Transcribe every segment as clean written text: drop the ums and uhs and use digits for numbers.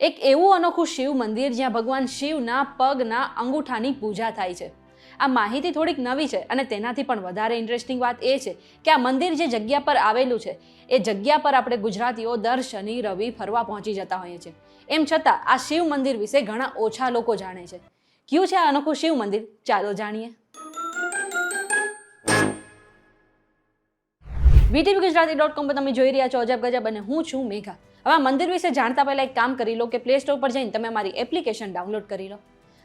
એક એવું અનોખું શિવ મંદિર જ્યાં ભગવાન શિવના પગના અંગૂઠાની પૂજા થાય છે. આ માહિતી થોડીક નવી છે અને તેનાથી પણ વધારે ઇન્ટરેસ્ટિંગ વાત એ છે કે આ મંદિર જે જગ્યા પર આવેલું છે એ જગ્યા પર આપણે ગુજરાતીઓ દર શનિ રવિ ફરવા પહોંચી જતા હોઈએ છીએ. એમ છતાં આ શિવ મંદિર વિશે ઘણા ઓછા લોકો જાણે છે. કયું છે આ અનોખું શિવ મંદિર? ચાલો જાણીએ. VTVGujarati.com પર તમે જોઈ રહ્યા છો અજબ ગજબ અને હું છું મેઘા. હવે આ મંદિર વિશે જાણતા પહેલા એક કામ કરી લો કે પ્લે સ્ટોર પર જઈને તમે અમારી એપ્લિકેશન ડાઉનલોડ કરી લો.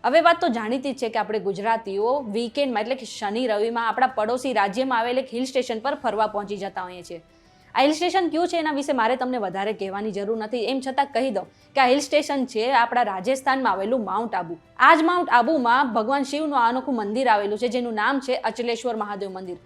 હવે વાત તો જાણીતી જ છે કે આપણે ગુજરાતીઓ વીકેન્ડમાં એટલે કે શનિ રવિમાં આપણા પડોશી રાજ્યમાં આવેલ એક હિલ સ્ટેશન પર ફરવા પહોંચી જતા હોઈએ છીએ. આ હિલ સ્ટેશન કયું છે એના વિશે મારે તમને વધારે કહેવાની જરૂર નથી. એમ છતાં કહી દઉં કે આ હિલ સ્ટેશન છે આપણા રાજસ્થાનમાં આવેલું માઉન્ટ આબુ. આ જ માઉન્ટ આબુમાં ભગવાન શિવનું આનોખું મંદિર આવેલું છે જેનું નામ છે અચલેશ્વર મહાદેવ મંદિર.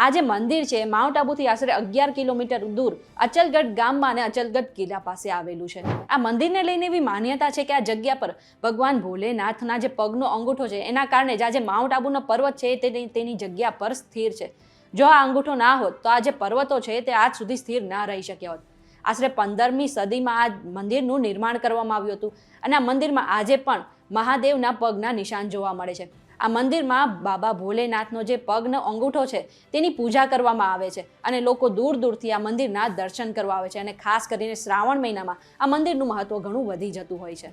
આ જે મંદિર છે માઉન્ટ આબુથી આશરે 11 કિલોમીટર દૂર અચલગઢ ગામમાં અને અચલગઢ કિલ્લા પાસે આવેલું છે. આ મંદિરને લઈને એવી માન્યતા છે કે આ જગ્યા પર ભગવાન ભોલેનાથના જે પગનો અંગૂઠો છે એના કારણે જ આ જે માઉન્ટ આબુનો પર્વત છે તેની જગ્યા પર સ્થિર છે. જો આ અંગૂઠો ના હોત તો આ જે પર્વતો છે તે આજ સુધી સ્થિર ના રહી શક્યા હોત. આશરે 15મી સદીમાં આ મંદિરનું નિર્માણ કરવામાં આવ્યું હતું અને આ મંદિરમાં આજે પણ મહાદેવના પગના નિશાન જોવા મળે છે. આ મંદિરમાં બાબા ભોલેનાથનો જે પગનો અંગૂઠો છે તેની પૂજા કરવામાં આવે છે અને લોકો દૂર દૂરથી આ મંદિરના દર્શન કરવા આવે છે અને ખાસ કરીને શ્રાવણ મહિનામાં આ મંદિરનું મહત્વ ઘણું વધી જતું હોય છે.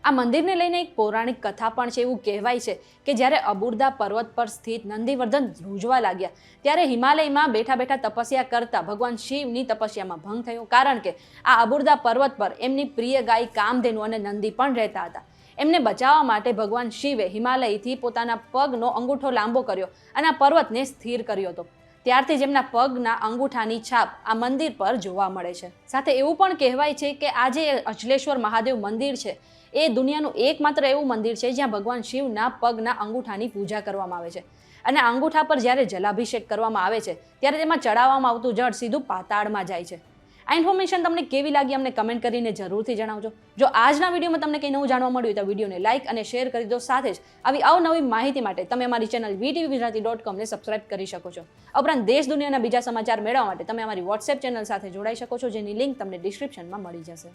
આ મંદિરને લઈને એક પૌરાણિક કથા પણ છે. એવું કહેવાય છે કે જ્યારે અબુરદા પર્વત પર સ્થિત નંદીવર્ધન ધ્રુજવા લાગ્યા ત્યારે હિમાલયમાં બેઠા બેઠા તપસ્યા કરતા ભગવાન શિવની તપસ્યામાં ભંગ થયો, કારણ કે આ અબુરદા પર્વત પર એમની પ્રિય ગાય કામધેનુ અને નંદી પણ રહેતા હતા. એમને બચાવવા માટે ભગવાન શિવે હિમાલયથી પોતાના પગનો અંગૂઠો લાંબો કર્યો અને આ પર્વતને સ્થિર કર્યો હતો. ત્યારથી જ એમના પગના અંગૂઠાની છાપ આ મંદિર પર જોવા મળે છે. સાથે એવું પણ કહેવાય છે કે આ જે અચલેશ્વર મહાદેવ મંદિર છે એ દુનિયાનું એકમાત્ર એવું મંદિર છે જ્યાં ભગવાન શિવના પગના અંગૂઠાની પૂજા કરવામાં આવે છે અને અંગૂઠા પર જ્યારે જલાભિષેક કરવામાં આવે છે ત્યારે તેમાં ચડાવવામાં આવતું જળ સીધું પાતાળમાં જાય છે. આ ઇન્ફોર્મેશન તમને કેવી લાગી અમને કમેન્ટ કરીને જરૂરથી જણાવજો. જો આજના વિડીયોમાં તમને કંઈ નવું જાણવા મળ્યું તો વિડીયોને લાઇક અને શેર કરી દો. સાથે જ આવી અવનવી માહિતી માટે તમે અમારી ચેનલ VTVGujarati.com ને સબસ્ક્રાઇબ કરી શકો છો. ઉપરાંત દેશ દુનિયાના બીજા સમાચાર મેળવવા માટે તમે અમારી WhatsApp ચેનલ સાથે જોડાઈ શકો છો જેની લિંક તમને ડિસ્ક્રિપ્શનમાં મળી જશે.